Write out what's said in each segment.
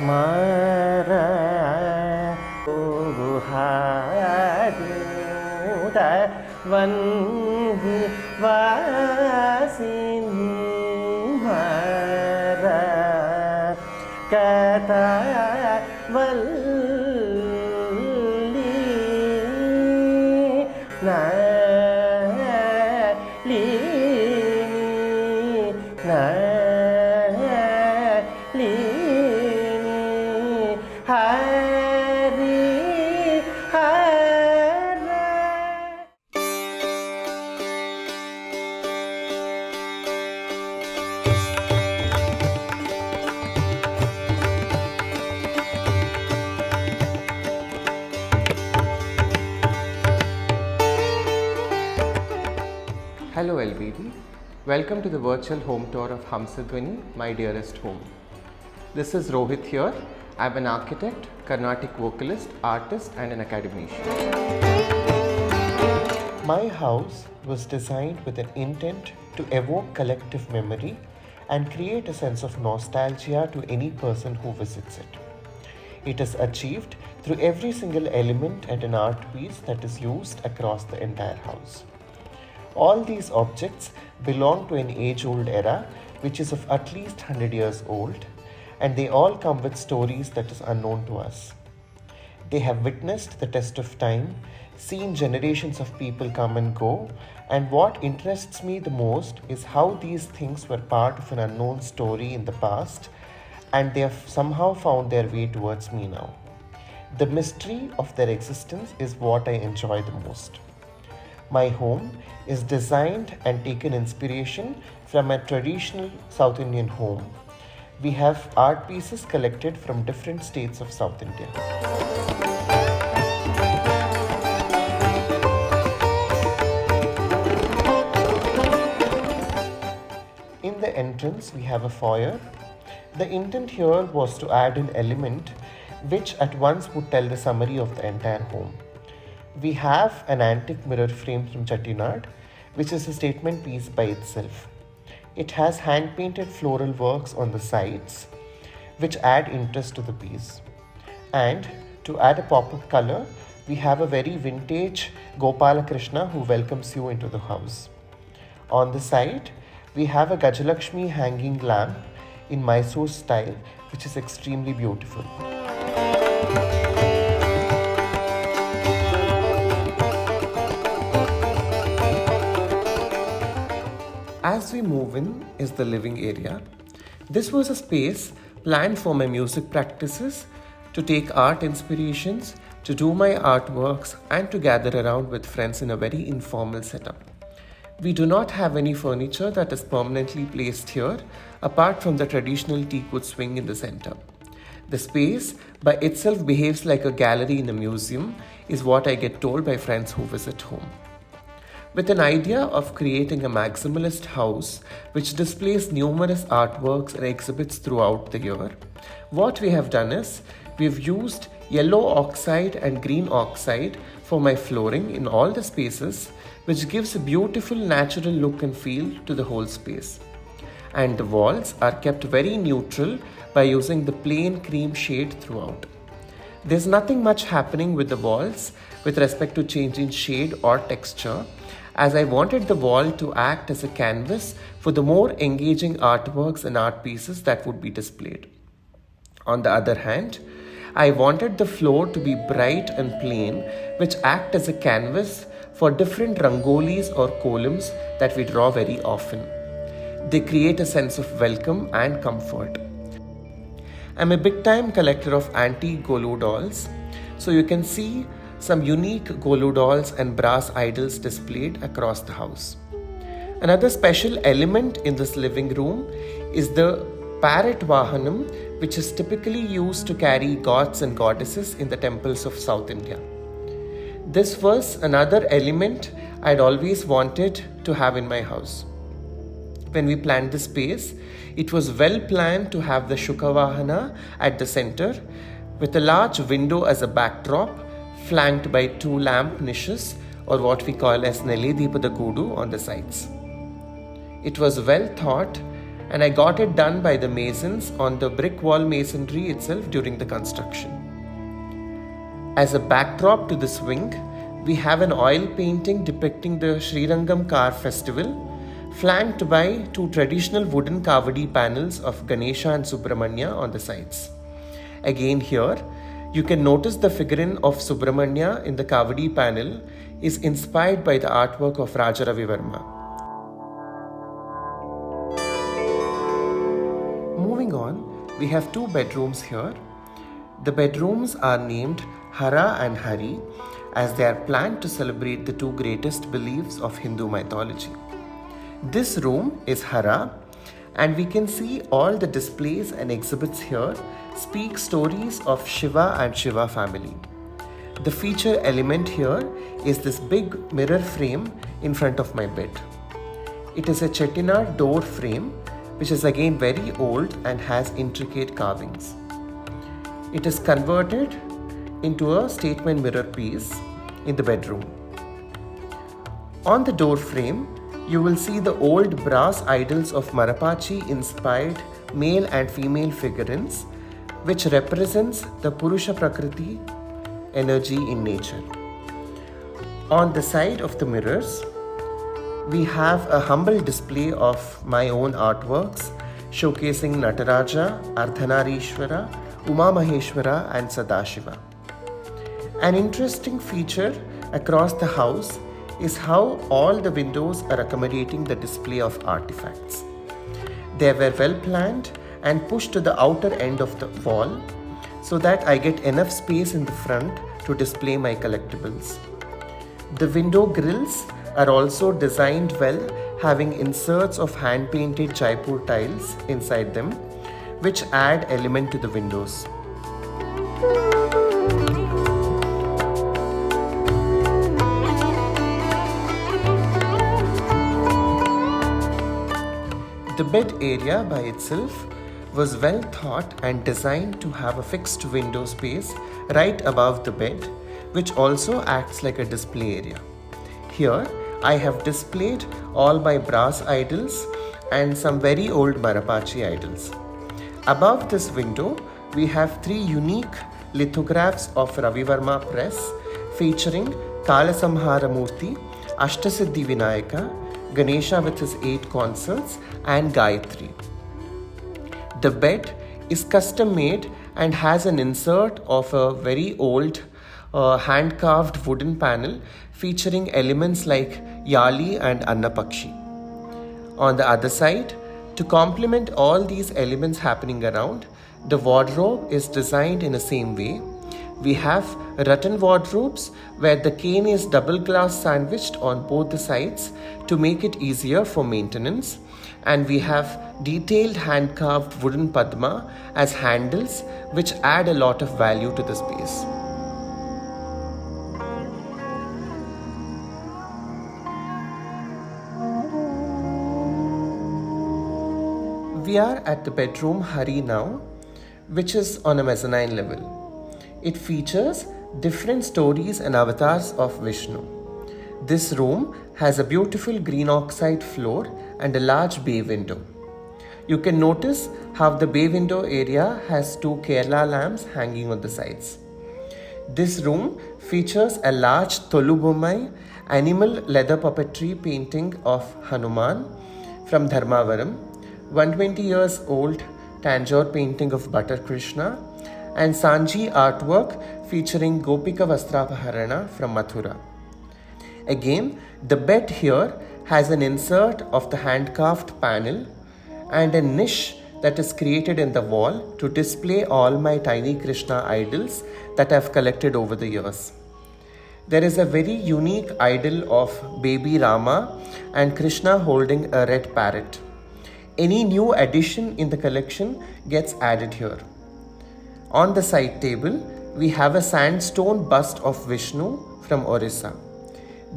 Mara Uruhaduda Vanhi Vasini Mara Kata Valli Nali Nali Hari Hara. Hello LBB, welcome to the virtual home tour of Hamsadwani, my dearest home. This is Rohith here. I'm an architect, Carnatic vocalist, artist and an academician. My house was designed with an intent to evoke collective memory and create a sense of nostalgia to any person who visits it. It is achieved through every single element and an art piece that is used across the entire house. All these objects belong to an age-old era which is of at least 100 years old, and they all come with stories that is unknown to us. They have witnessed the test of time, seen generations of people come and go, and what interests me the most is how these things were part of an unknown story in the past and they have somehow found their way towards me now. The mystery of their existence is what I enjoy the most. My home is designed and taken inspiration from a traditional South Indian home. We have art pieces collected from different states of South India. In the entrance, we have a foyer. The intent here was to add an element which at once would tell the summary of the entire home. We have an antique mirror frame from Chettinad, which is a statement piece by itself. It has hand-painted floral works on the sides, which add interest to the piece. And to add a pop of color, we have a very vintage Gopala Krishna who welcomes you into the house. On the side, we have a Gajalakshmi hanging lamp in Mysore style, which is extremely beautiful. As we move in is the living area. This was a space planned for my music practices, to take art inspirations, to do my artworks and to gather around with friends in a very informal setup. We do not have any furniture that is permanently placed here apart from the traditional teakwood swing in the center. The space by itself behaves like a gallery in a museum is what I get told by friends who visit home. With an idea of creating a maximalist house which displays numerous artworks and exhibits throughout the year, what we have done is we've used yellow oxide and green oxide for my flooring in all the spaces, which gives a beautiful natural look and feel to the whole space. And the walls are kept very neutral by using the plain cream shade throughout. There's nothing much happening with the walls with respect to changing shade or texture, as I wanted the wall to act as a canvas for the more engaging artworks and art pieces that would be displayed. On the other hand, I wanted the floor to be bright and plain, which act as a canvas for different rangolis or columns that we draw very often. They create a sense of welcome and comfort. I'm a big-time collector of antique Golu dolls, so you can see some unique Golu dolls and brass idols displayed across the house. Another special element in this living room is the parrot vahanam, which is typically used to carry gods and goddesses in the temples of South India. This was another element I'd always wanted to have in my house. When we planned the space, it was well planned to have the Shukavahana at the center with a large window as a backdrop, flanked by 2 lamp niches or what we call as Nelle Deepada Kudu on the sides. It was well thought and I got it done by the masons on the brick wall masonry itself during the construction. As a backdrop to this wing, we have an oil painting depicting the Srirangam Car Festival, flanked by two traditional wooden kavadi panels of Ganesha and Subramanya on the sides. Again here, you can notice the figurine of Subramanya in the kavadi panel is inspired by the artwork of Raja Ravi Verma. Moving on, we have two bedrooms here. The bedrooms are named Hara and Hari as they are planned to celebrate the two greatest beliefs of Hindu mythology. This room is Hara, and we can see all the displays and exhibits here speak stories of Shiva and Shiva family. The feature element here is this big mirror frame in front of my bed. It is a Chettinad door frame which is again very old and has intricate carvings. It is converted into a statement mirror piece in the bedroom. On the door frame, you will see the old brass idols of Marapachi inspired male and female figurines, which represents the Purusha Prakriti energy in nature. On the side of the mirrors, we have a humble display of my own artworks showcasing Nataraja, Ardhanarishwara, Uma Maheshwara and Sadashiva. An interesting feature across the house is how all the windows are accommodating the display of artifacts. They were well planned and pushed to the outer end of the wall so that I get enough space in the front to display my collectibles. The window grills are also designed well, having inserts of hand-painted Jaipur tiles inside them, which add element to the windows. The bed area by itself was well thought and designed to have a fixed window space right above the bed, which also acts like a display area. Here, I have displayed all my brass idols and some very old Marapachi idols. Above this window, we have three unique lithographs of Ravi Verma press featuring Kalasamhara Murthy, Ashtasiddhi Vinayaka, Ganesha with his 8 consorts and Gayatri. The bed is custom made and has an insert of a very old hand carved wooden panel featuring elements like Yali and Annapakshi. On the other side, to complement all these elements happening around, the wardrobe is designed in the same way. We have rattan wardrobes where the cane is double glass sandwiched on both the sides to make it easier for maintenance, and we have detailed hand carved wooden padma as handles which add a lot of value to the space. We are at the bedroom Hari now, which is on a mezzanine level. It features different stories and avatars of Vishnu. This room has a beautiful green oxide floor and a large bay window. You can notice how the bay window area has 2 Kerala lamps hanging on the sides. This room features a large Tolubommai animal leather puppetry painting of Hanuman from Dharmavaram, 120 years old Tanjore painting of Butter Krishna, and Sanji artwork featuring Gopika Vastrapaharana from Mathura. Again, the bed here has an insert of the hand-carved panel and a niche that is created in the wall to display all my tiny Krishna idols that I've collected over the years. There is a very unique idol of baby Rama and Krishna holding a red parrot. Any new addition in the collection gets added here. On the side table, we have a sandstone bust of Vishnu from Orissa.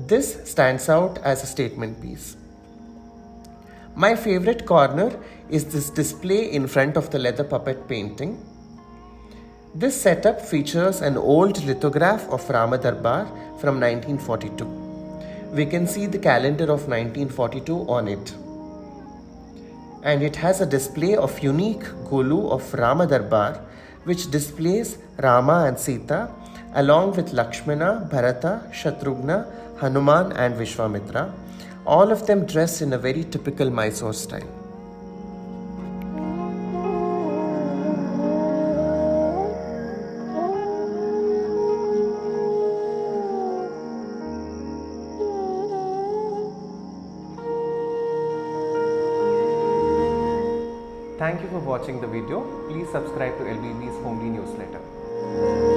This stands out as a statement piece. My favorite corner is this display in front of the leather puppet painting. This setup features an old lithograph of Rama Darbar from 1942. We can see the calendar of 1942 on it. and it has a display of unique Golu of Rama Darbar, which displays Rama and Sita along with Lakshmana, Bharata, Shatrughna, Hanuman and Vishwamitra, all of them dressed in a very typical Mysore style. Thank you for watching the video. Please subscribe to LBB's Homely newsletter.